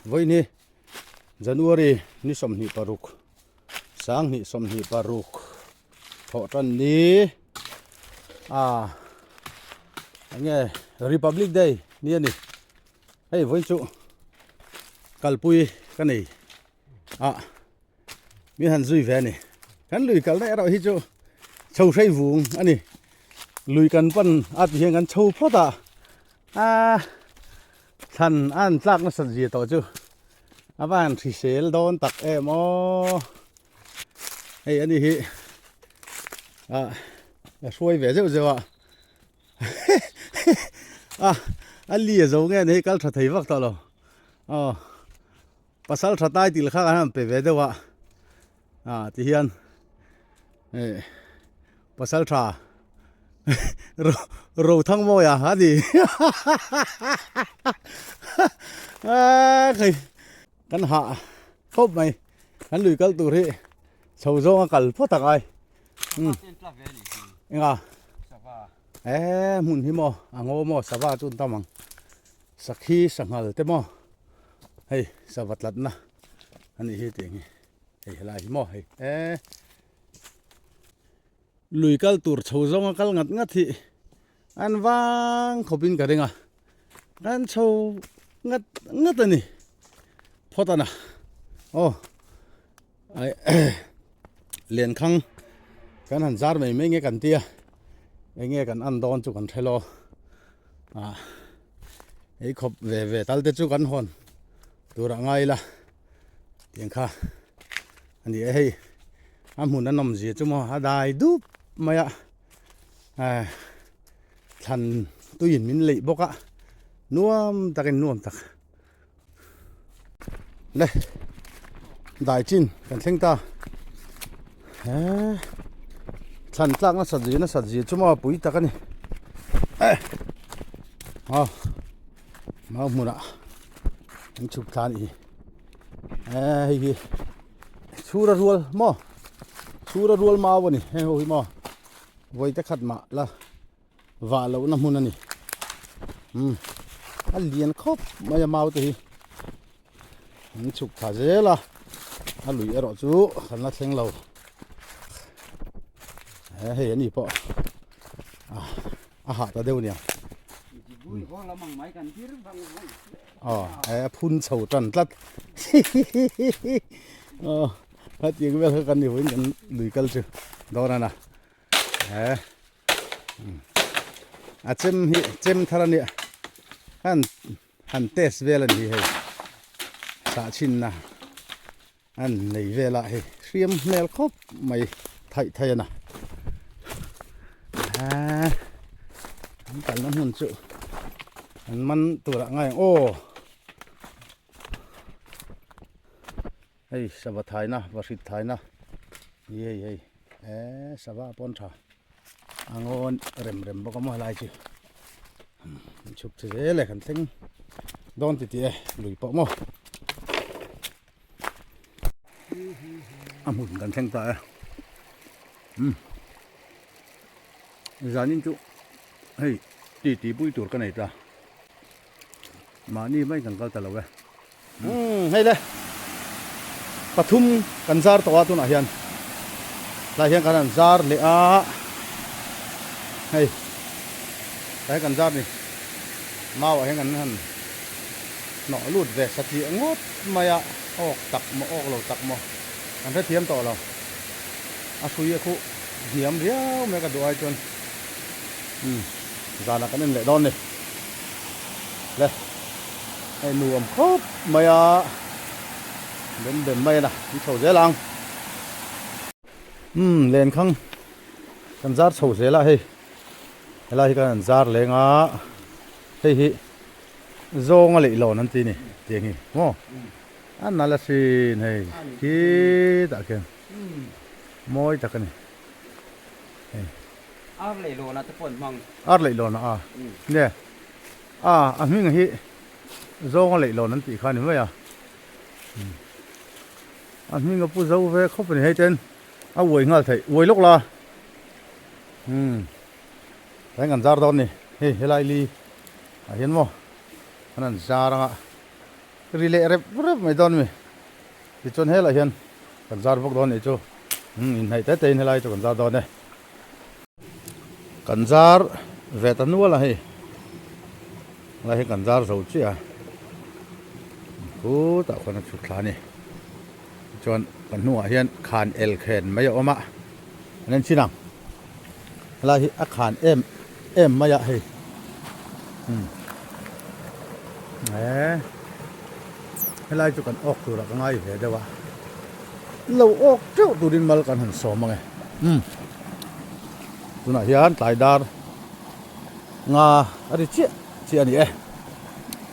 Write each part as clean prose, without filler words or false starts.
với ni January ni som ni paruk sang ni som ni paruk họ trần ni nghe Republic Day ni ni hey với chú kalpui cái này mi han duy về này kan lùi kal này rồi hi chú châu say vùng anh này lùi kan pan hiện kan châu phốt thành an chắc nó sẵn gì tổ chứ bạn thì sẽ đón tặc em hay anh đi xuôi về rượu anh lìa dấu nghe này các thấy vắc tao rồi pasal thật tai thì khác anh phải về đâu thì hiền pasal trà rồi thăng môi hả gì cái hạ khốp mày cái lùi cái tủ thế sầu rong cẩn phốt thằng ai muốn hi mò ngô mò sa va chun tamang sakhi sangal te mò hey sa vat lat na ani hi ting hey la hi mò hey lùi cái tủ sầu rong cái ngắt ngắt thì ăn vang khopin cái đấy ăn sầu ngắt ngắt này phốt à liền khăng cái hàn giar mày mấy nghe cần tia nghe cần ăn đòn chú cần thay lo ấy khop về tal te chú cần hòn tu ra ngay là tiếng kha anh đi ấy anh muốn ăn nằm gì chú mà đài đúp mày thành tôi nhìn mình lị bốc nuông ta cái nuông ta đây đại chín cần sinh ta thành tlang nó sạch gì chứ mà bụi ta cái này mà muốn anh chụp than gì chú ra ruol mau vậy nè hồi mà với cái khát mà là và lâu năm muốn này anh liền khóc mà mau thì anh chụp thả dễ là anh lùi ở đó chú khăn là xem lâu hay anh đi bỏ hạ ta đâu nè phun sầu trần tắt hết tiếng về cái này với những lùi cân chứ đó là nè chém thằng này han test về lần gì hay xã chín na anh này về lại xiêm leo khóc mày thay nè anh cần nó hôn chữ anh mắn tụi đã ngay hey sao vậy thái na và xịt thái na ye sao vậy pon trà ngon rem bao có lại chứ chụp thế lại khẩn thinh đón thì lùi bỏ mò muốn cần thanh tại giá những chỗ hey tí bụi tuột cái này ta mà ni mấy cần cao ta lâu hay đây Pathum kan zar to tu na hian la hian kan zar le hey cái kan zar ni mau hian kan han nọ lụt về sạch địa ngốt mày ok tặc lầu tặc mà kan thấy thiêm to lâu suy khu hiếm riêu mấy cái đồ ai chôn giờ là cái nên lại đòn này đây hay nuông khốp mày đến mây nè đi sầu dễ lang lên khăng cần giát sầu dễ là hay là cái giát lên hay do ngay lại lò năn tì nè tiếng gì mò anh nói là xin hay khi ta kêu môi ta cái này เอาเลยโลนะตะปนมอง ar lei lo na a ne a hming hi zong lei lo nan ti khan mai a hming pu zo ve khop ni he ten a woi ngal thei woi lok la cái ngàn jar don ni he helai li a hian mo anan zaranga rile rep rep mai don mi ti chon hela hian kan jar bok don ni chu in hai te tein helai chu kan jar don ne kan jar ve tan wala he la he kan jar zo chi a ku ta khona chu thla ni chon kan nu a hian khan el khen mai oma nen chinang la hi a khan em maya he helai chu kan ok tu ra ngai ve dewa lo ok chu tu din mal kan han so mangai tuna hian tlai dar nga ari chi ani e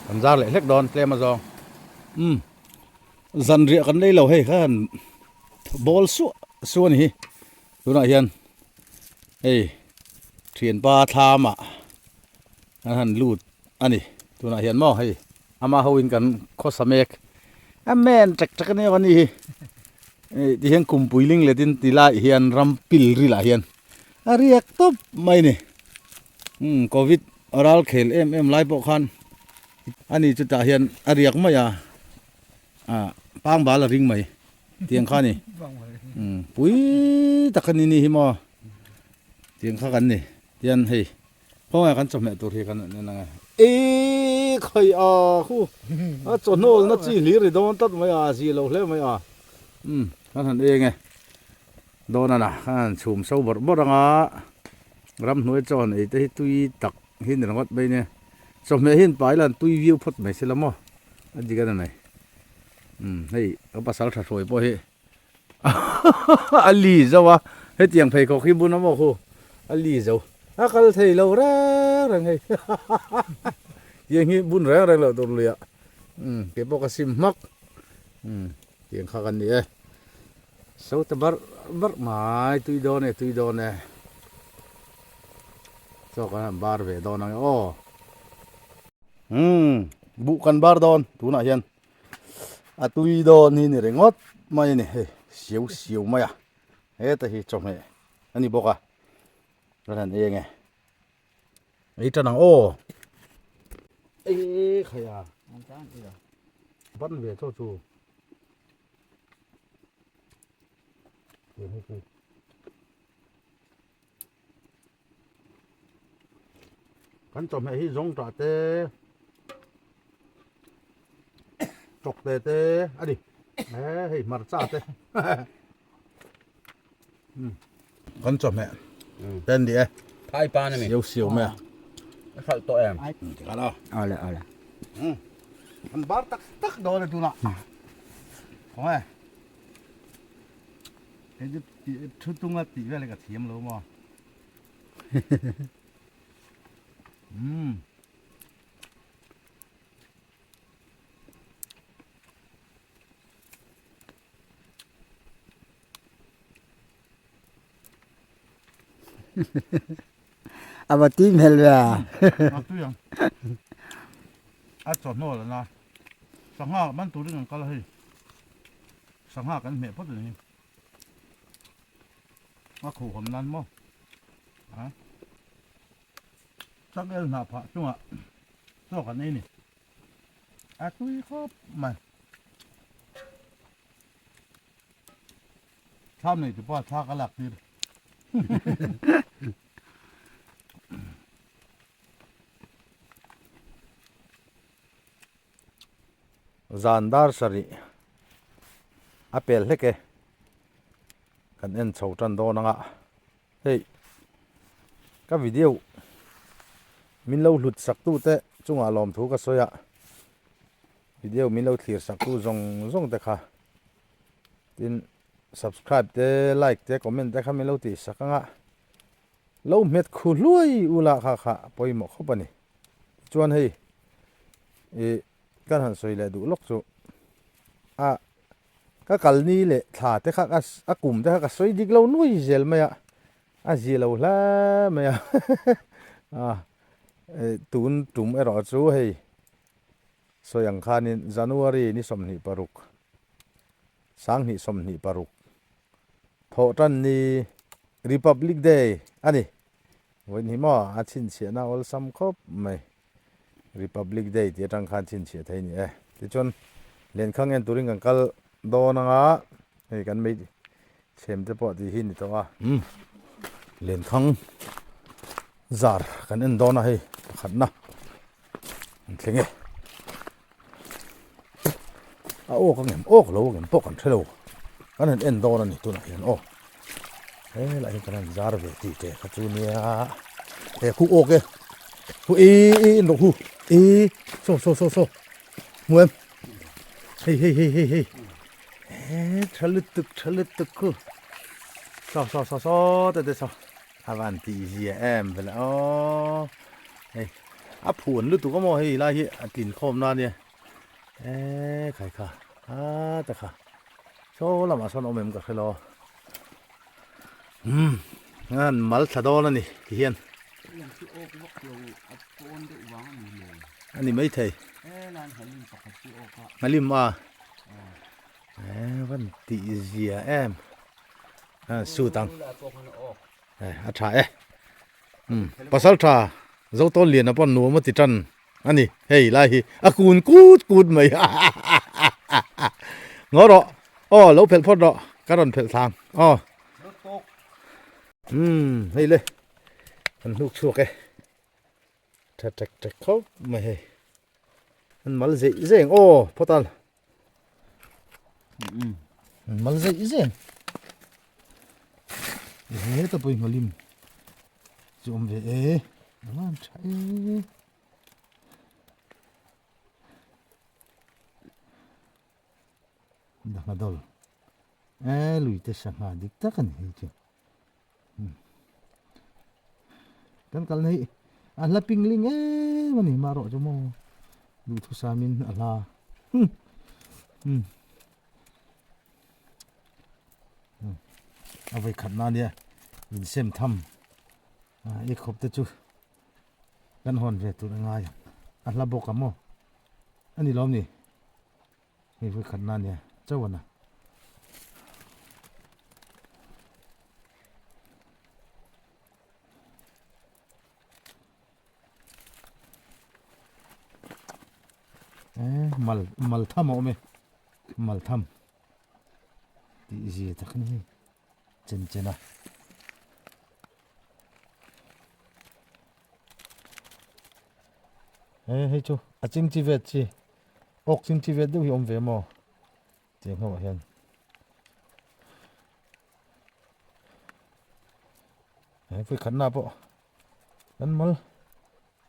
kan jar le hlek don tlem a zong zan ria kan nei lo he khan bol su ni tuna hian ei thian pa thama han lut ani tuna hian mo hei ama hoin kan khosamek amen tak ne wani ti hian kum puiling le tin tila hian rampil ri la hian ariak top mai ni covid oral khel em lai po khan ani chu ta hian ariak mai pang ba la ring mai tiang kha ni pui takani ni hi mo tiang kha kan ni tian hei khoi kan chom me tur hi kan na nga khoi khu a chon no na chi li ri don tat mai si lo hle mai kan han e nge don na kan chum so bor anga ram nuai chon ei te tui tak hin rangot bai ne chom me hin pai lan tui view phot mai selamo adi kan nai hei a pasal tha thoi po hi ali zawa he tiang phei ko khi bu na mo khu ali zo a kal thei lo ra rang hei yang hi bun ra rang lo tur lia ke po ka sim mak tiang kha kan ni e so ta bar mai tui do ne so kan bar ve don ang o bu kan bar don tu na hian a tui don ni ni rengot mai ni he siu mai a he ta hi chom he ani boka ran e nge ei ta nang o khaya ban ve cho chu kan chom he hi zong ta te chok te ani hei mar cha te kan chom he ten di e thái pa này mình siêu me khẩu tội em ka la ale an bar tak do le tu na oi e ju thu tunga ti ve le ka thiam lo mo aber team helwa a tu yang a chon no la na sangha man tu ring ka la hi sangha kan me phot ni ma khu hom nan mo chắc el na pha chung so kan ni a tui khop ma tham này thì pa tha ka lak ti zandar sari apel heke kan en chho tan do nanga hei ka video min lo hlut sak tu te chunga lom thu ka soya video min lo thlir sak tu zong te kha tin subscribe te like te comment te kha min lo ti sakanga lo met khu lui ula kha poimo khopani chuan hei kan han soi le du lok chu ka kalni le tha te kha a kum te kha soi dik lo nui zel maya à gì lâu la mày à à tún trúng ở đó chú hay so yang khan in January ni som ni paruk sang ni som ni paruk tho tan ni Republic Day ani when hi mo a chin chia na ol sam khop mai Republic Day ti tang khan chin chia thai ni ti chon len khang en turing ang kal do na nga hei kan mai chem te po ti hin to a len khang zar kan en do na hei khat na thlenge a o ka ngem ok lo ngem po kan thelo kan en do na ni tu na hian o lại cái này ra rồi thì để cái chú này để khu ok khu nó khu so mua em hey trả lứt tức cơ so để sao avanti gì em vậy là ô hey phuồn lứt tụ có mò hey là gì tiền khom na nè khai khá ta khá số là mà sao nó mềm cả khai lo ngan mal thadol ani hian ani mai thei malim a van ti zia em su tang a tha pasal tha zo to lian apon nu ma ti tan ani hei lai hi a kun kut mai ngoro o lo phel phot ro karon phel thang o hay lên anh lúc chuột cái trật khóc mày anh mal dễ ô phô tan mal dễ thế tao bơi malim zoom về làm chạy đặc đol lùi tới sáng hà đích tắc anh hiểu chưa kan kal nei ala pingling mani maro jomo du thu samin ala avai khatna nia in sem tham e khop te chu kan hon ve tu ngai ala bokamo ani lom ni e vai khatna nia chawana mal tham ome mal tham ti gì tak ni chena hey chu a ching chi vet chi ok ching chi vet du hi om ve mo te ho hian phải khẩn na po kan mal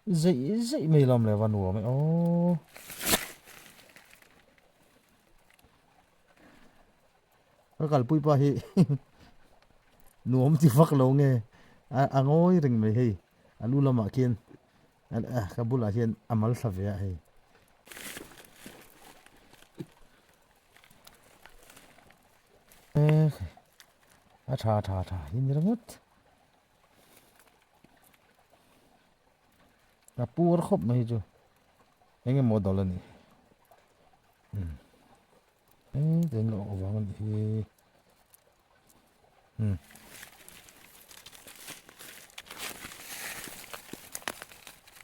dậy mày làm lại văn hùa mày ô cái cả bụi ba hi nuông chỉ phát lâu nghe ngồi rình mày hi lu làm mà kiên cái bụi là kiên amal sập vậy hi thà hin ra mất là pur khop mày chứ anh em mua đồ lên đi đến lộ vàng thì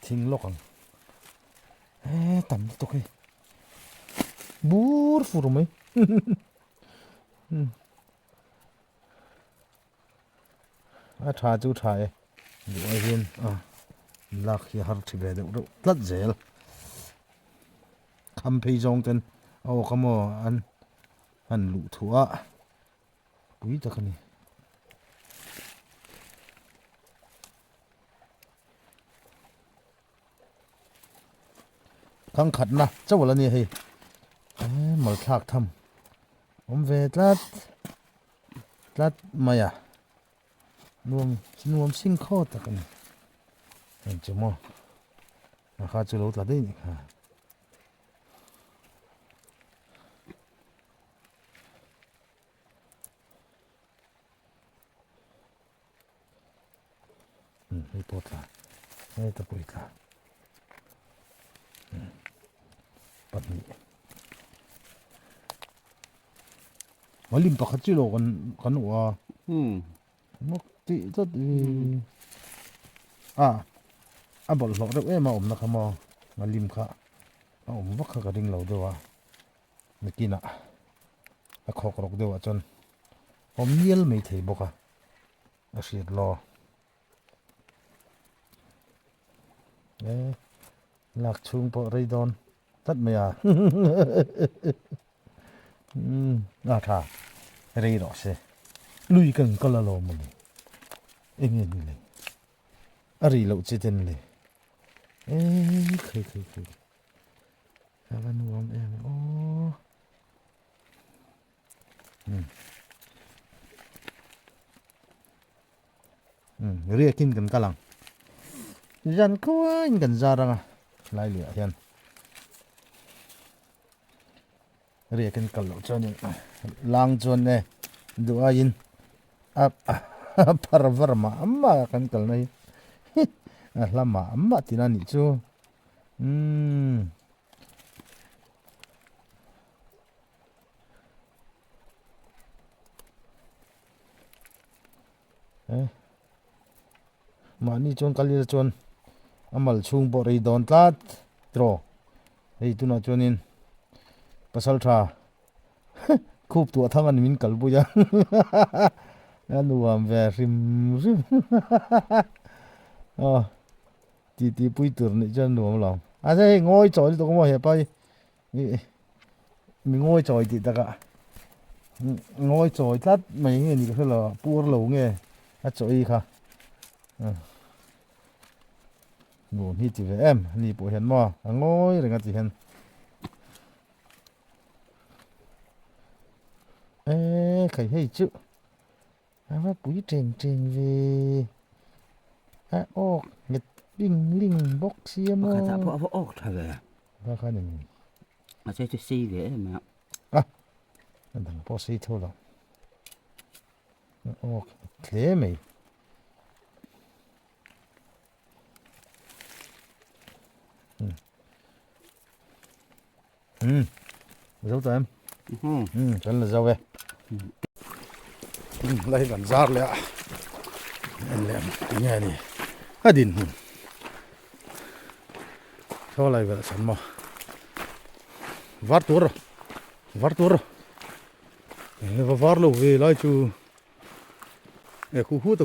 thình lốc tầm tôi cái bur phù mấy thà chú thà ấy vậy hiền lạc khi har thì về đâu đâu rất dễ khăm phi trong tên come on anh lụ thua quý ta cái này khăng khát na cháu là gì hay mở thạc thầm về lát mày à nuông sinh khó ta cái này anh chưa mua mà khá chưa lâu ta đấy Hei pota. Hei tapui ta. Pati. Malim pakhat chi lo kan wa. Mok ti tot bol lo rep e ma om na khamo malim kha. Om vak kha ka ding lo do wa. Nikina. A khok rok do wa chon. Om niel mei thei boka. A shit lo. Lạc chung bộ rây đòn tất mày à thà rây đó xe lui cần có là lò mà này em nhìn này rây lộ chết tên này khơi các anh uống em rìa kim cần cả lăng dân có anh cần ra rằng lại lửa hiện rìa cần cả lộ cho những lang chuan này đồ in parvarma amma kan kal này lama amma tinani chu mà ni chon kali chon amal chung bo rei don tlat tro ei tu na chonin pasal tha khup tu thang an min kal bu ya anuam ve rim ti pui tur ni chan nuam long a sai ngoi choi to mo he pai mi ngoi choi ti ta ka ngoi choi tlat mai nge ni ka la pur lo nge a choi kha ngủ hi chỉ về em ni bộ hiện mò ngồi rồi ngắt chỉ hiện khởi hay chữ mà bụi trên về ô nhật linh linh bốc xiêm Cái thằng bỏ ốc thôi về. ba cái này Mà sẽ xì về mà. thằng bốc xí thôi rồi ô thế mày dấu tụi em chân là dấu về lấy gần giar lẹ em lẹ nghe đi đình thôi lại về sẵn mà vắt tua rồi và vắt lâu về lại chú khu khu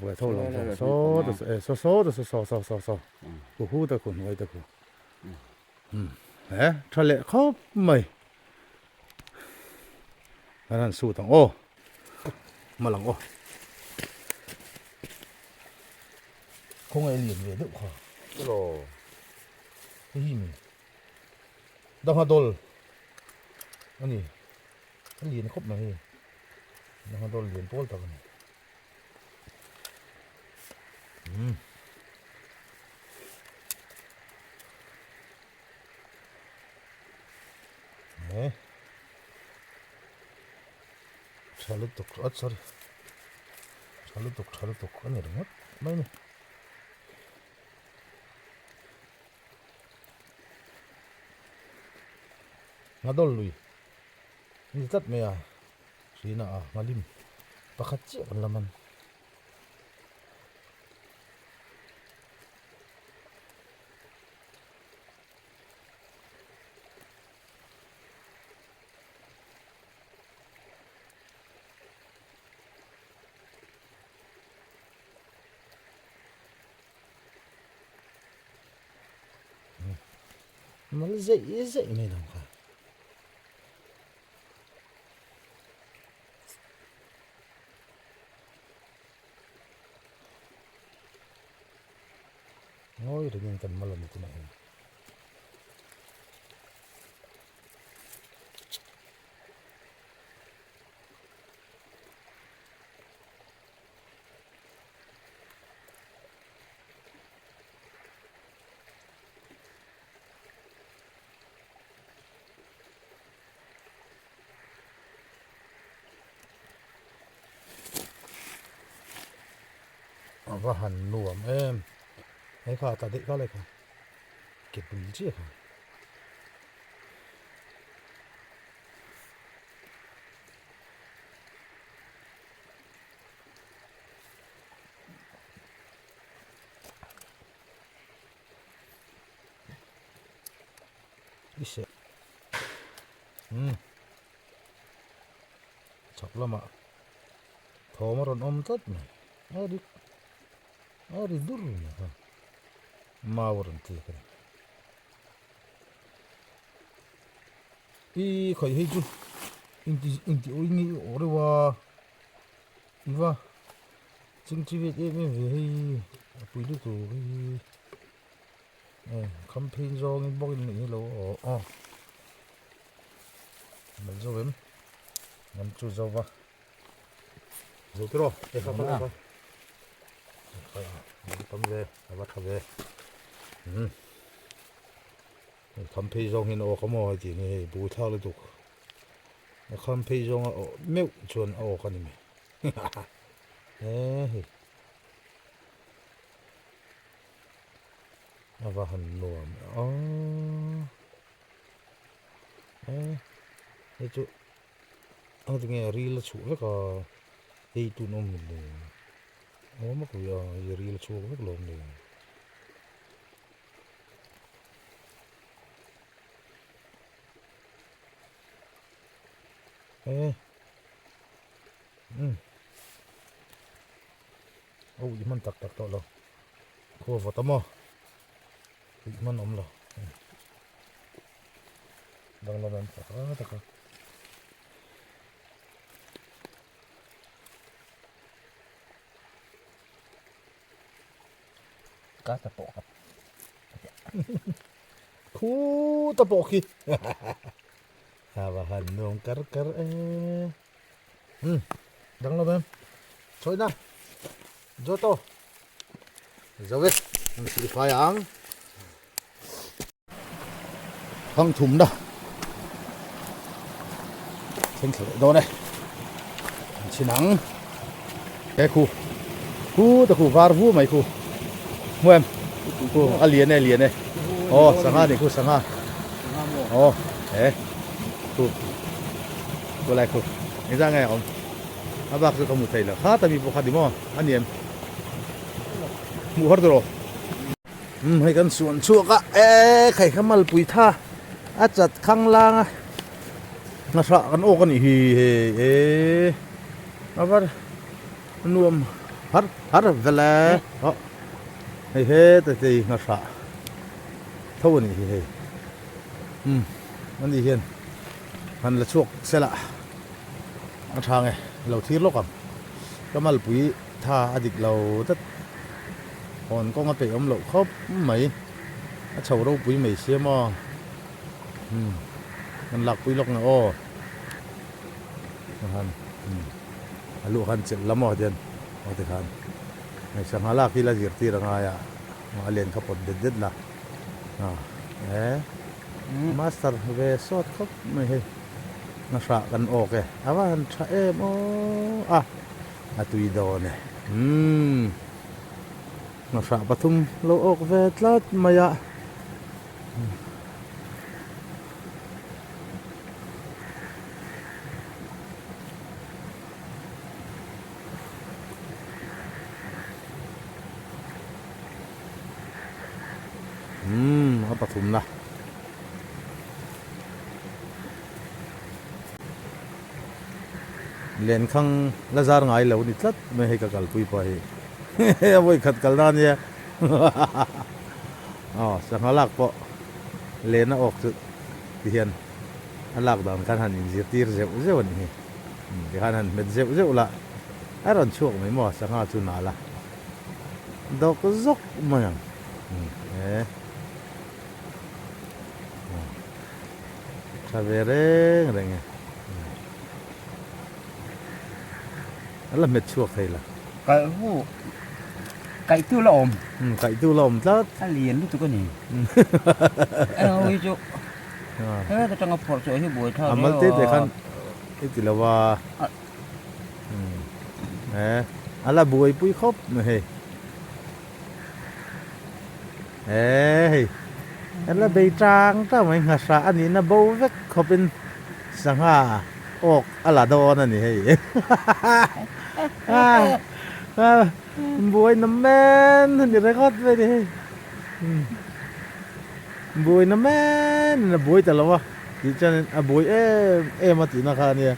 vậy thôi là số khu ta cũng vậy ta cũng thôi lệ khó mày anh su thằng mà lòng không ai liền về được hả rồi cái gì mình đâm hoa đồn anh gì anh liền khóc này đâm hoa đồn liền tốt tao này 잘했다. sorry. 잘했다. 아니 이런 많이. 나돌루이. 이 tat mày Rina malim. Pakatsi ang laman. Mà nó dậy này đồng cả. Ngồi rồi nhìn cần malam itu này. ว่าหันหนวมให้ข้าตัดเด็กก็เลยค่ะเก็บบุญเจี๊ยค่ะอิเสชับละมาโทรมารอนอมตัดไหมอาริดูรุนะฮะมาวันที่กันใครให้จูอินที่โอ้ยนี่โอ้เรว่าอีว่าจริงชีวิตไม่เว้ยปุยลูกตัวคำเพลงร้องบอกนี่เราอ๋อมันจะเป็นมันจูจ้าวะจูที่รอครับทำเลยวัดทำเลยคำเพลงร้องเห็นออกเขามาจริงเลยบูชาเลยตุกคำเพลงร้องไม่ชวนออกกันนี่มั้ยว่าหันนวมจุเอาตรงนี้รีลชูแล้วก็ตุนอมเลยมันก็รีลชูก็ลงเลยโอ้ยมันตักต่อแล้วขั้วฟอตมอมันอมแล้วดังแล้วมันตักก็ตะโปครับ คู่ตะโปกี้ฮาวาหันนงกัรดังแล้วมันช่วยนะโจโต้เจ้าเวทมันสีฟ้าอย่างห้องถุ่มนะเส้นเขียวโดนเลยชิ้นหนังแกคู่ตะคู่ฟาร์ฟูไหมคู่มวยคู่เลียนเนี่ยโอ้สังหารนี่คู่สังหารโอ้คู่อะไรคู่นี่จะไงอ๋ออาบักจะขมุดไทยแล้วข้าแต่มีพวกขัดดิมออันนี้มูฮอร์ดโรให้กันส่วนชั่วก็ไข่ขมัลปุยท่าอาจัดข้างล่างน่าสะกันโอ้กันอีอาบัดนวมฮัดเวลาแต่ที่น่าสะเท่านี้มันดีเห็นมันละช่วงเสละอาทางไงเราที่โลกอ่ะก็มาปุ๋ยท่าอดีตเราตัดอ่อนก็มาเป็นอมหลอกเขาไม่ชาวเราปุ๋ยไม่เสียมอมันหลักปุ๋ยลอกนะโอ้ฮันลูกฮันเจ็ดละมอเดินเอาแต่ฮันในสังหารที่ละจีที่ระงายมาเรียนขับรถเด็ดๆละมาสเตอร์เวสอดเขาไม่ให้น่าสะกันออกอาว่าฮันชะโมตุยโดนน่าสะปฐุมโลออกเวทลัดมายะเอาปฐุมนะเรียนข้างละจาร์ไงแล้วนี่ทัดไม่ให้กัลปุยไปเอาไว้ขัดกันนั่นเนี่ยสังหารลักปะเรียนออกที่เห็นลักดังกันหันอินเสียตีเจ้านี่ที่หันเป็นเจ้าละไอ้รันช่วงไม่หมดสังหารจุนาละดอกจกมันยังชาเวเร่งอะไรเงี้ยแล้วเม็ดช่วงใครล่ะไก่ตู้ลมไก่ตู้ลมแล้วถ้าเรียนรู้ตัวก็นี่จุก็ต้องเอาพอสวยให้บวยเท่ามันติดแต่ขั้นติดแล้วว่าอะไรบวยปุ้ยครบไม่ eh ala be trang ta mai nga sa ani na bo vek khopin sanga ok ala do na ni hei buổi năm men thì record về đi buổi năm men là buổi tao lo thì cho nên buổi em mà tí nó khai nè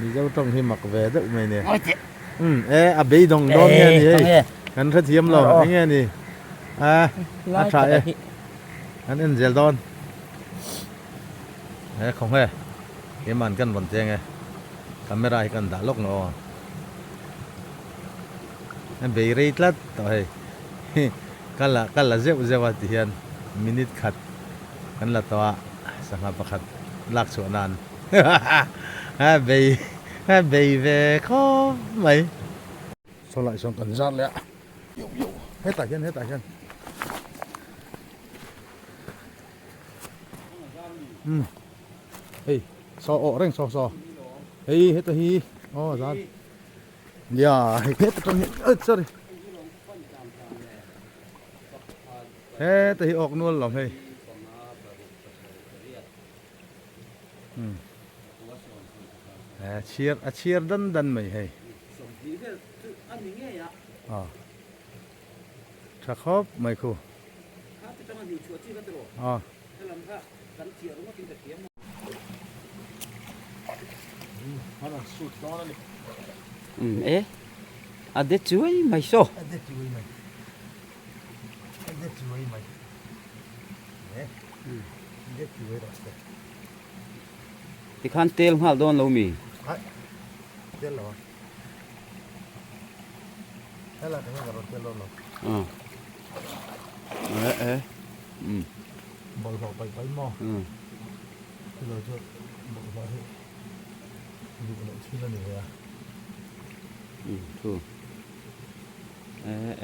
đi dâu trong thì mặc về đợi mày nè Ôi chị. bây đồng đón nghe nè anh rất hiếm lo nghe nè Lai trời ơi. chạy. anh ăn gel đón không hề cái màn cân vẫn chơi nghe camera thì cần đã lúc nó anh bị rít lắm thôi kala zeu ti hian minute khat kan la to sanga pakhat lak chu nan ha be ve kho mai so lại xong cần giat lẹ hết tài chân hey so o reng so hey hết hi giat hết trong sorry thế thì ốc luôn lòng hay chia đân mày hay chắc khóc mày khu Ê. À đứt chuối mày xô. Thì khăn tê không hal đón lâu mì. Tê lo. Hay là cái này tê lo Ờ. Ê. bồi bay mò. Rồi chưa bồi bay hết. Đi cái này xin là Thu. Ê.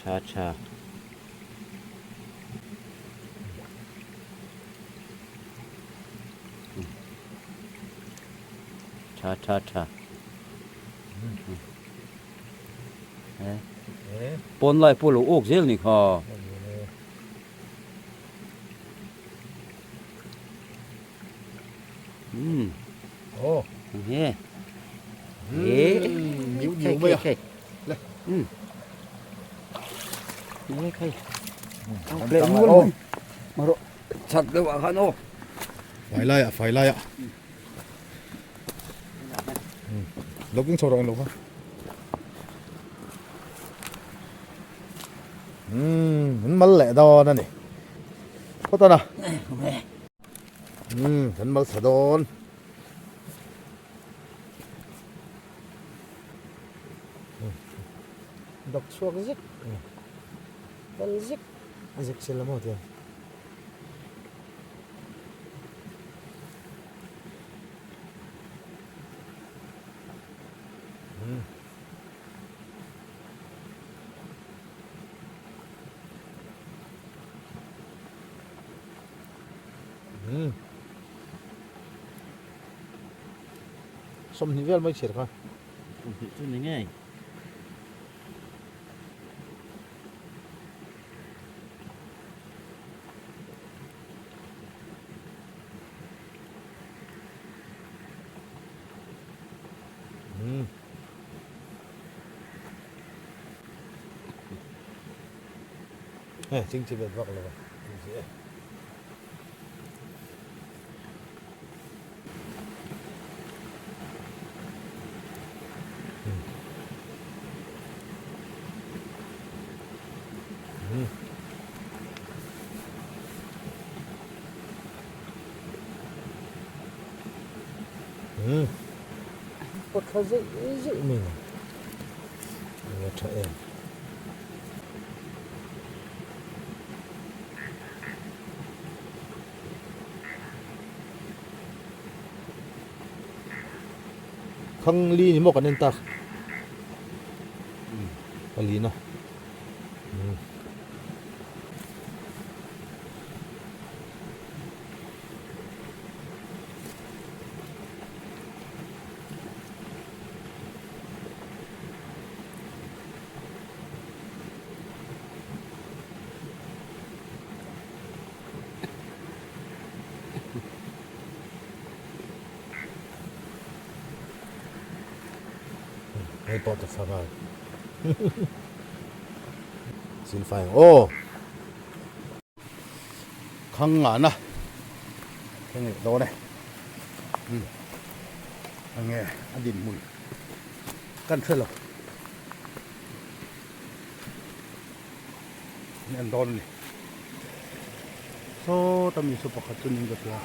Cha. Cha. Pon lại polo ốc zel ni kho. Ồ. Nghe. Nhiều bây giờ. Khay. Lệ luôn. Mà độ chặt được vào khăn ô. Phải lại ạ. Lúc những sổ rồi lúc á. Hắn mất lẹ đo đó nè. Có tao nào? Hắn mất sả đôn. Đọc suốt cái giấc. Cái giấc. Giấc sẽ là một tiền. Xong thì vel mấy chiếc thôi. Chút này nghe. Chính trị biệt vọng là vậy. Có khá dễ mình. Trời em. Không ly thì một cái nền tảng. Cái ly nào. ให้ปอดจะสบายสินไฟโอ้ข้างหน้านะข้างนี้โดนเลยอันนี้อันดินมุนกันเสร็จแล้วนี่อันโดนนี่โซ่ต้องมีสุปขัดจุนกับตัว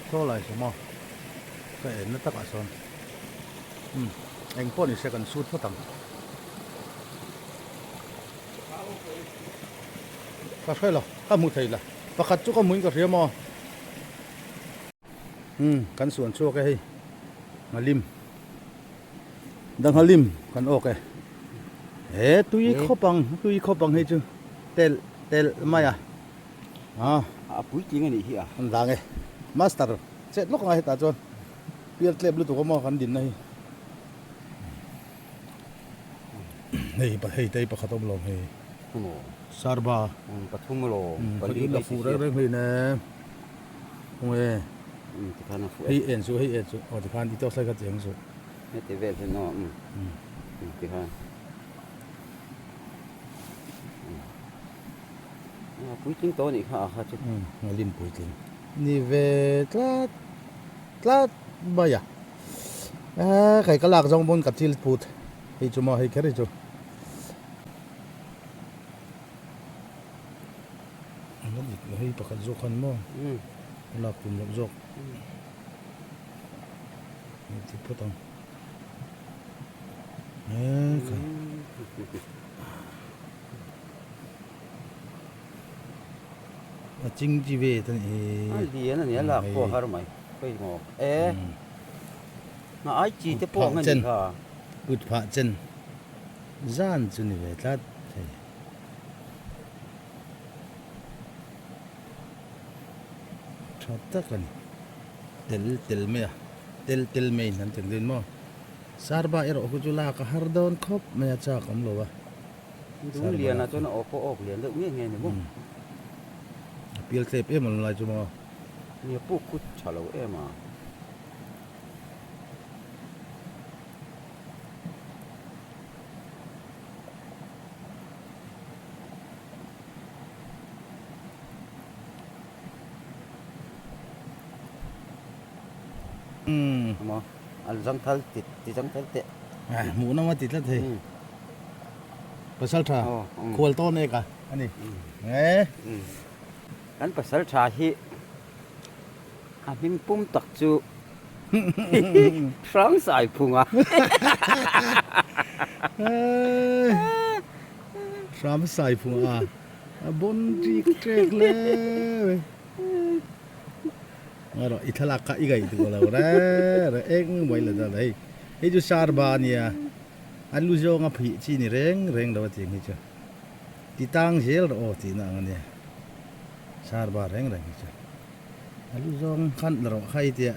โซ่อะไรสมอก็เห็นนักตะกัดซอนเองพ่อนี่เสกันสูดพ่อตังก็ใช่หรอก็มุดไทยละประคัดจุกก็มุนกับเรียมอกันส่วนชั่วก็ให้มาลิมดังฮาลิมกันโอเคตุยข้อปังให้จูเตลไม่อ่ะปุ๋ยจริงอันนี้เหี้ย อันดังไงมาสเตอร์เสร็จลูกไงตาจวนเปลี่ยนเล็บลูกตัวก็มอกันดินนี่เฮ้ยปะเฮ้ยเตยปะขัดอบลมเฮ้ย โอ้โห ซาร์บา ปทุมโล ปะดินละฟูเรื่องเฮ้ยนะโอ้ย ที่พันฟู เฮ้ยเอ็นซูอ๋อที่พันที่ต้องใส่กระเจียงซู ไม่เตเวสเนาะที่พันปุ๋ยจริงโตนี่ค่ะค่ะจุด มาลิมปุยจริงนี่เวทลาบายะใครก็ลากจงบนกับที่พูดให้จูมาให้แค่ได้จูนั่นอีกให้ประคันโจกันมั้งลากปุ่มลากโจกนี่ที่พูดตังจริงจีเวตันเอดีนะเนี่ยล่ะพวกฮาร์ไม่ไปงอกน่าไอจีจะพวกงั้นดีค่ะ อุดผาเจนจานจุนี่เวทัดชอบตะกันเตลเมียเตลเมย์นั่นถึงเดินมั้งสารบ้าเอรอกุจุลากะฮาร์ดอนคบไม่อาจากคำโลวะ ดูเรียนนะจนออกเรียนเลิกเงี้ยไงเนี่ยมั้ง เปียลเทปมันลายจุมา เนี่ยปุ๊กคุดฉลาวมามาอันจังทัลติดจังทัลเตะ หมูน้ำมาติดแล้วเทภาษาท่าควรต้นเอกอ่ะอันนี้อันภาษาชาฮิอันนี้ปุ่มตักจูฟรังสายพุงอ่ะ สามสายผัวบนจีกเจกเลยมาหรออิทาลักกะอีกไงตัวเราเร่เอ็งไม่ละจ้ะเลยไอ้จูซาร์บานี่อ่ะอันลูจงอ่ะพี่ชีนี่เร่งเราจริงเหรอจ้ะที่ตั้งเชลโอ้ที่นั่งเนี่ยซาร์บาเร่งจ้ะอันลูจงขันเราใครเดีย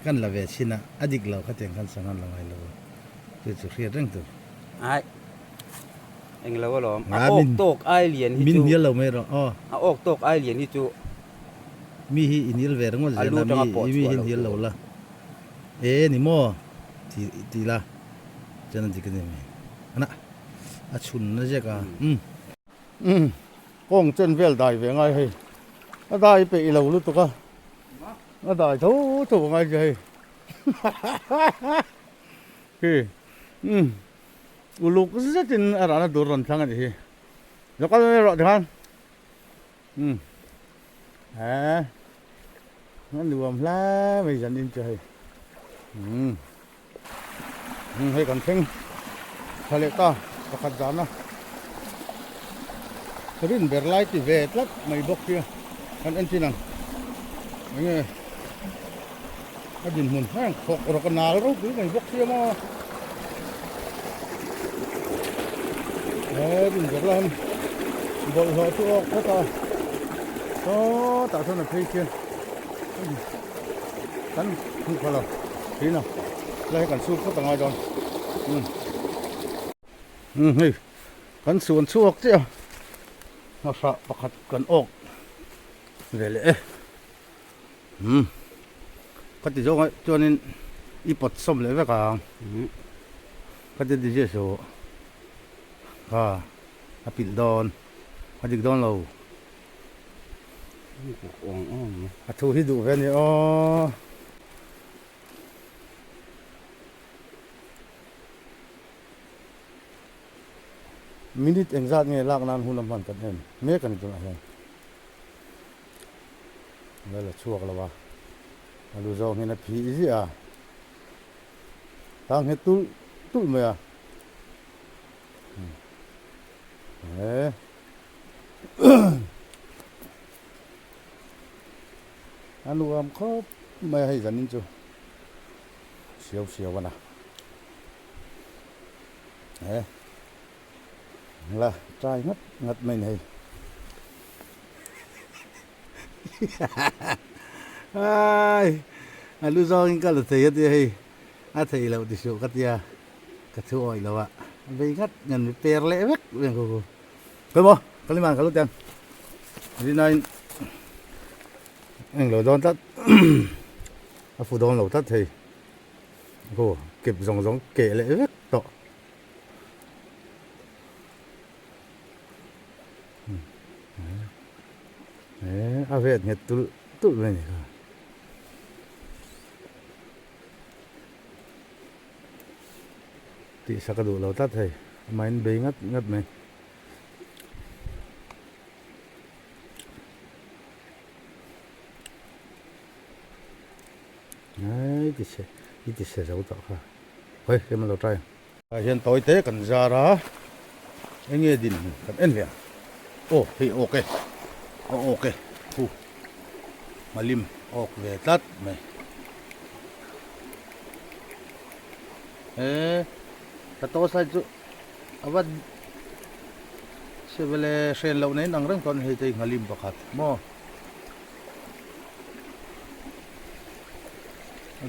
กันละเวชินะอดีตเราขัดยังกันสังกันเราไงเราจะเรียนเรื่องตัว ไอ้เอ็งเราก็หรอออกตกไอเหรียญฮิจู มินเดียเราไม่หรออ๋อ ออกตกไอเหรียญฮิจู มีอินเดียเวรงว่าจะนะมีอินเดียเราละนี่มั่วทีละจะนั่นที่กันยังไงนะอาชุนนะเจ้าก็ก้องเจนเวลได้เวงไงให้ได้ไปเราลุตุกะได้ถูไงใจคืออุลุกจะจินอะไรนะดูร้อนช่างกันทีแล้วก็ไม่รอดทันนั่นรวมแล้วไม่ยันอินใจให้กันเพ่งทะเลต้าประคัดจานนะรินเบรไลที่เวทลัดไม่บอกเพียกันอันที่นั่งยังไงก็ดินหุ่นแห้งขกรกันนารู้หรือไม่บอกเพียมาดินเบรไลบอลหัวตัวก็ต่อต่อเท่านั้นเพียงกันทุกคนละทีน่ะไล่กันสู้ก็ต่างไงดอนเฮ้ยกันส่วนสู้เจ้าเราสะประคัดกันออกเลยก็ติดโจ้จนนี้ อีปดส้มเลยไปกลางก็จะดีเจโซก็อาปิดดอนมาดึกดอนเรา อ่องอ่อง อาทูที่ดูแค่นี้อ๋อมินิทเองจัดเนี่ยลากนานหุ่นลำพันกันเองเมฆกันตัวไหนแล้วละชั่วกันแล้ววะมาดูจอเห็นผีสิอ่ะตั้งให้ตุ้มไหมอ่ะเอ๊ะอันนู้นเขาไม่ให้กันนี่จูเสียววะนะเอ๊ะlà trai ngất mình thì ai lu do cái là thấy thì thấy là đi số cắt ya cắt thôi là vậy vì ngắt nhận per lẽ vắt liền cô coi bò cái lý mạng cái lúc tiền đi này anh lẩu đòn tắt phụ đòn lẩu tắt thì cô kịp giống kể lẽ vắt to à về nhật tụt về này thì sao cái đồ lâu tắt thầy máy bị ngắt mình đấy thì sẽ giấu tao ha thôi cái mà lâu trai hiện tối tế cần ra đó anh nghe đình cần ăn về ô thì ok ok malim về tắt mày ta to sai chú abad sebele sen lâu này nang rang con hay tay malim bakat mo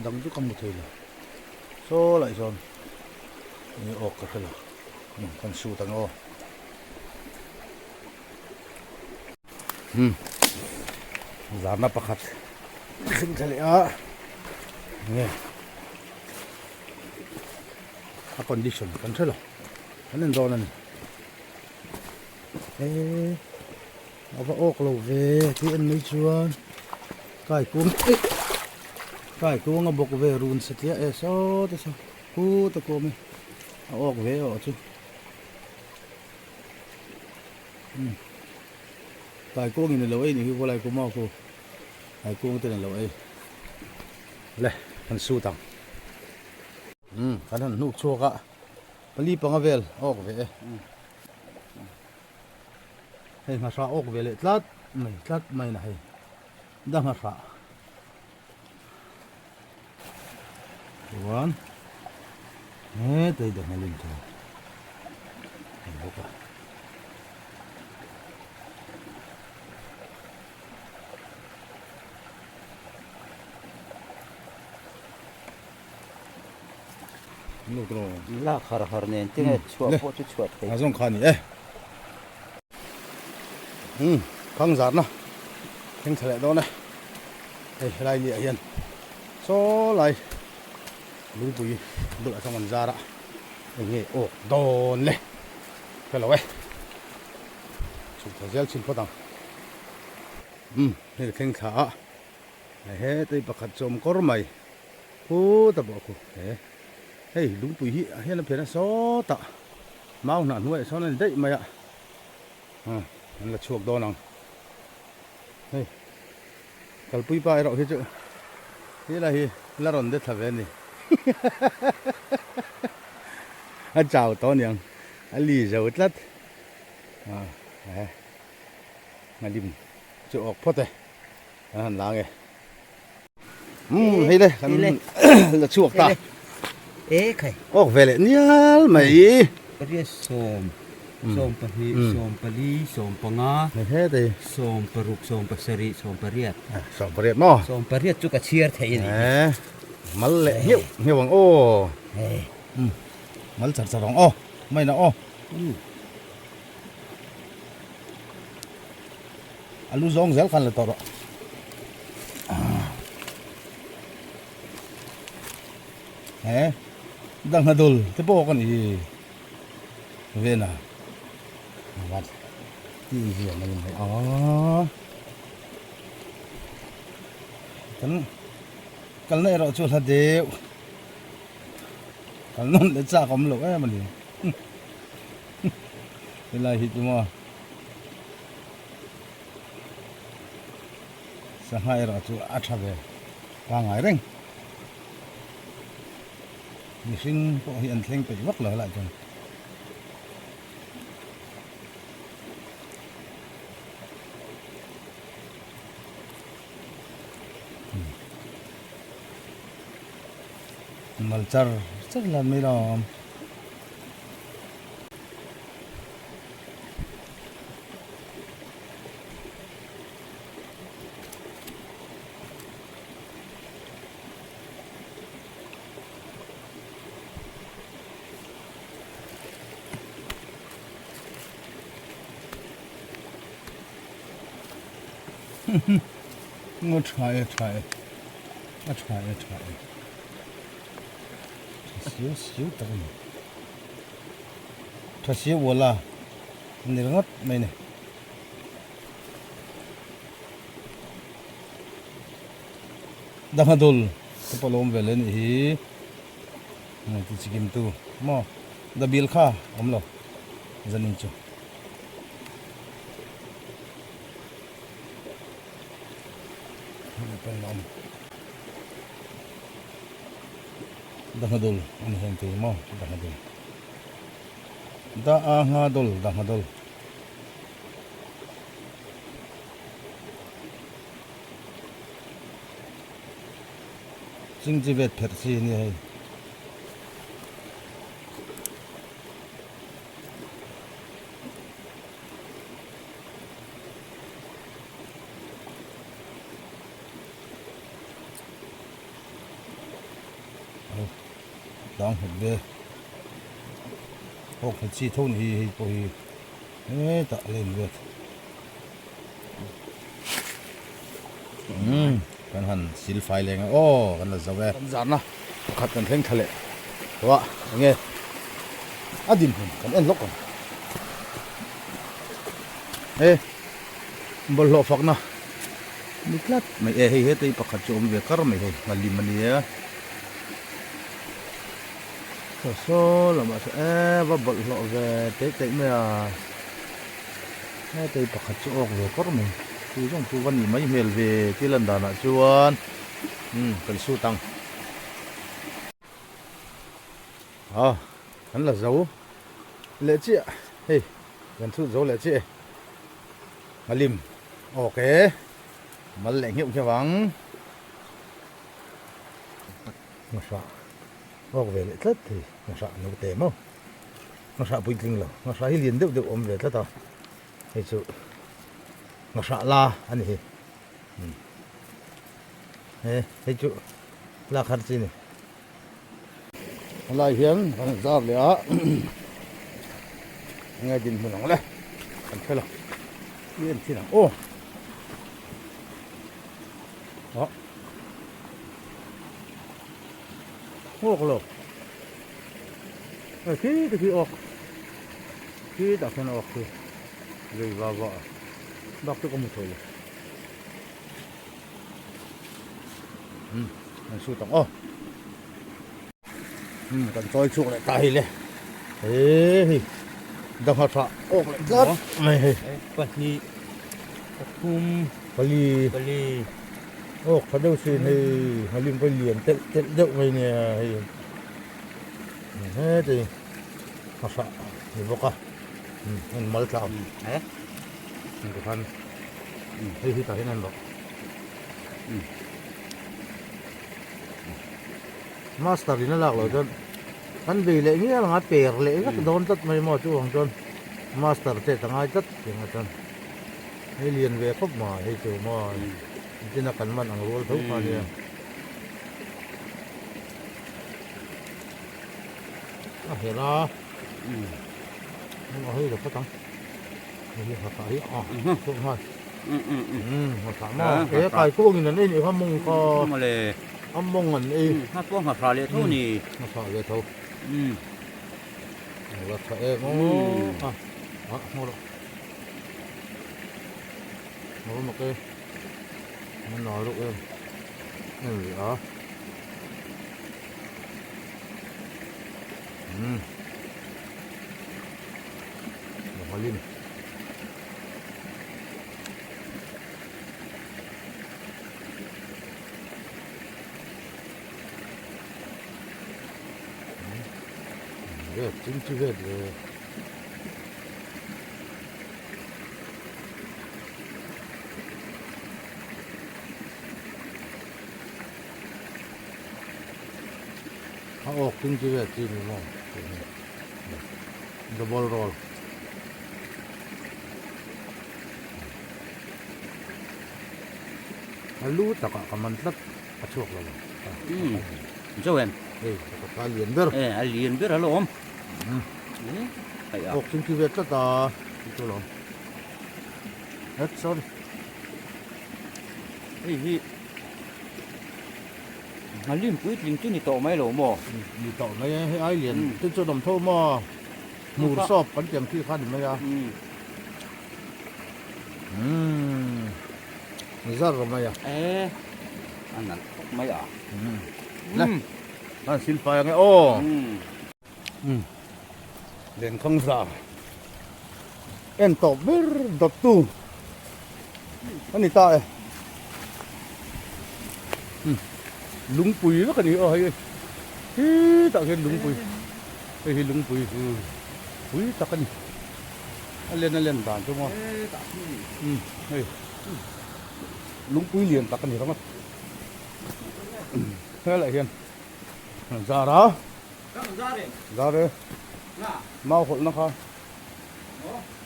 đằng chú cầm một thời là số lại rồiนี่ออกก็คือคนสู้ตั้งโอLama pakatขึ้นทะเลอ่ะนี่a condition กันใช่หรออันนั้นโดนนั่นเอาไปออกเราเวที่อันนี้ชวนใกล้กุ้งเอาบอกเวรุนสัตยาโซ่ตัวโซ่กูตะโกมีเอาออกเวออกจุใกล้กุ้งนี่เราเอ้นี่คืออะไรกูมองกูใกล้กุ้งตัวนั้นเราเอ้เลยมันสู้ตังขนาดนุกชัวกะปลีปังเวลออกเวเฮ้ยมาสาออกเวลตัดไม่นะเฮ้ยดังมาสาวันเฮ้ยตัวเด็กมาลิ้นเถอะบุกะลูกโตลากหารเนี่ยที่เนี่ยชัวร์โคตรชัวร์เลยอาส่งขานี่ข้างจัดนะแข่งทะเลโดนนะไล่เลี้ยยันโซ่ไล่ลุยปุยดูอะไรทั้งมันจาระอย่างเงี้ยโอ้โดนเลยก็แล้วสุดท้ายเจ้าชินพอตังนี่แข่งขาเฮ้ยตีประคัดจมก็รู้ไหมกูตะบอกกูเฮ้ยลุงปุ๋ยเฮ้ยเราเพียรโซ่ตะเมาหนาหน่วยโซ่นั่นได้ไหมอ่ะนั่นละช่วงโดนนังเฮ้ยกัลปุยไปเราเฮ้ยเจ้าเฮ้ยอะไรละรอนเด็ดทำเองนี่อาเจ้าตัวเนี่ยอันลีเจ้าตัดมาดิมจะออกพอดเลยล้างไงเฮ้ยเลยละช่วงตาใครออกเวลเนี่ยไหมเรียกส้มปะฮีส้มปะลีส้มปะงาไม่ใช่ดิส้มปะรุกส้มปะสรีส้มปะเรียดส้มปะเรียดมั้งส้มปะเรียดจุกเชียร์ไทยนี่มัลเละเหี้ยววังโอ้มัลจัดสรองโอ้ไม่นะโอ้อาลูซองเซลคันเลยต่อ hả đang hà đồn thế bộ con gì về nào vặt gì gì mà mình thấy cái này rồi chuột hạt đều cái nón để cha cầm lỗ ấy mà đi cái này hít mà sao hai rồi chuột ăn sao về qua ngày đấy mình sinh có hiện sinh phải vất lở lại chừng malchar chắc là mấy đó ngồi trái xíu tao thật xíu vô là này ngất mày này đang hạt đồn cái palom về lên thì này thì chỉ kiếm tu mà đã bil kha om lo dân ninh chu đang hạt đồn anh hiện thì mà đang hạt đồn đang hạt đồn chính trị về thật gì này đang hạt về hộp hạt chi thôn hi bồi tạ lên về kan han sil file lenga kan la zawe kan zana khat kan thleng thale wa nge adin kan en lok bol lo fakna niklat mai he te pakhat chom ve kar mai he ngalim mania so là mà sẽ và bol lo ve te me a te pakhat chom ve kar mai tu trong tu văn mấy mail về cái lần đó là chuan cần su tăng hắn là dấu lệ chị ạ hey cần su dấu lệ chị mà lim ok mà lệnh hiệu cho vắng nó sợ vào về lệ thất thì nó sợ nó tệ không nó sợ bình thường là nó sợ liền được ôm về thất à hay sự nó sợ la anh ấy thấy chú la khát gì này lại hiến thằng ra lẽ nghe tin mình nói đây anh thấy là điên thế nào ô đó ô cái lỗ khi ọc khi đặt cái ọc thì rồi vào vợ đọc cho con một thôi su tổng còn tôi chụp lại tay lên thế đọc học sợ lại rất này Pali phải đâu xin thì hay liên phải liền tết rượu này nè thế thì học sợ thì vô cả mình mới làm đấy mình có thân thấy khi ta thế này rồi master đi nó lạc rồi cho anh vì lệ nghĩa là ngã bể lệ rất đón rất mấy mò chú hoàng cho master thế thằng ai rất thì ngã cho hay liền về khóc mà hay chủ mà trên là cắn mặt ăn rùa thấu mà đi hiểu đó nó hơi được cái thằngนี่ภาษาที่สุดท้ายภาษามาเอ๊ะไก่กุ้งนี่นั่นนี่ข้าวมุงก็มาเลย âm mong ngần y ถ้าพวกหัวพลาเลยเท่านี้ nó thọ về thâu อืม là thọ em ô à đó mua được mua một cái nó nói được em này gì đó một hoa linh 왜 찜찜해 왜 찜찜해 찜이 뭐 이거 뭘 롤 lú tất cả mình rất là chuộc rồi อืมเจ้าเอ็น đây cái liền biết เอออันเลียนเบื่อแล้วอมไอ้อะ ốc chính Việt rất là chỗ lắm hết sorry เฮ้ยอันเลียนปื้ดลิงจุนี่โตไหมหรอหมอ đi tàu mấy hay ai liền Ừ. trên chỗ đồng thô mà mù Không có. sọp bắn tiền khi khăn mấy à อืม rất là mấy à เอ๊ะอันนั้นไม่อ่ะ này à xin phải nghe ô อืม lên không sao em tọt bớt tọt tu anh ta lúng bùi rất là nhiều ơi tạo cái lúng bùi cái lúng bùi bùi tạo cái anh lên đàn cho mà lúng bùi liền tạo cái gì đó mà thế lại hiền ra đó ra đây mau hộp nó không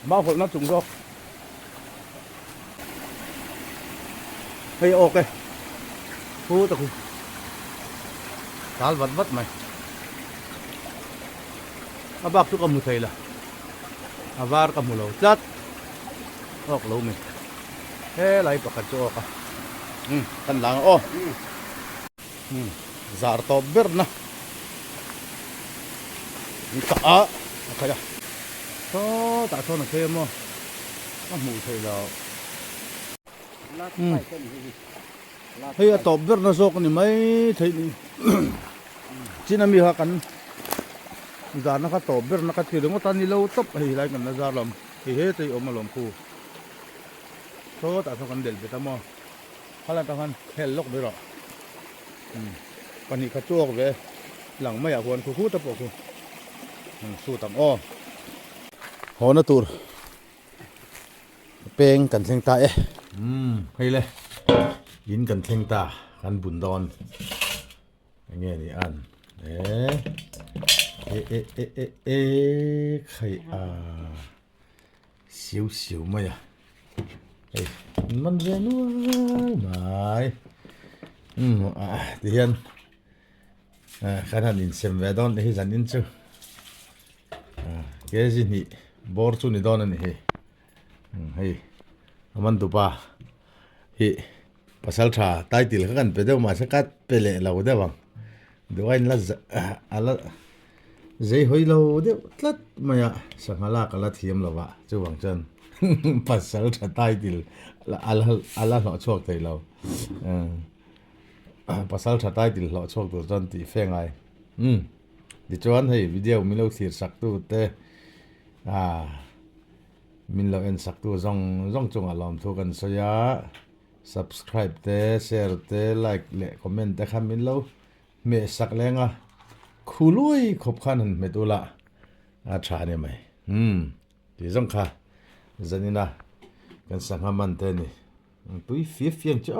mau hộp nó trùng rồi hey ok phu tao tao vật vất mày à bác chú cầm một thầy là à var cầm một lẩu chát ốc lẩu mình thế lại bạc cho cả căn làng ô zar to bir na ta kaya to ta to na kaya mo à mù thầy là ลาดไปเส้นนี่ลาด hey to bir na sok ni mai thầy ni china mi ha kan zar na ka to bir na ka thil ngo tan ni lo top hey lai kan na zar lam he he thầy om lom khu to ta so kan del beta mo hala ta kan hel lok be ro pani ka chuak ve lang mai a hon khu khu ta po khu su tam o ho na tur peng kan thleng ta e hay le yin kan thleng ta kan bun don nghe ni an ê khai à xíu xíu mày à ê mình về nuôi mày thì hiện khả năng in xem về don thì dần in chứ cái gì nhỉ bor chu ni don này hay mình tụ ba hi pasal tha tai til kan pe deu ma sakat pele lo de bang duain la ala zai hoi lo de tlat maya sangala kala thiam lawa chu wang chan pasal tha tai til ala lo chok thei lo pasal tha tai til lo chok tu chan ti fengai di chuan hei video mi lo thir sak tu te min lo en sak tu zong chung alom thu kan soya subscribe te share te like le comment te kham min lo me sak lenga khului khop khan han metula a tha ne mai ti zong kha zanina kan sangha man te ni tui fi fiang cha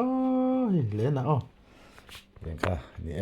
le na o len kha ni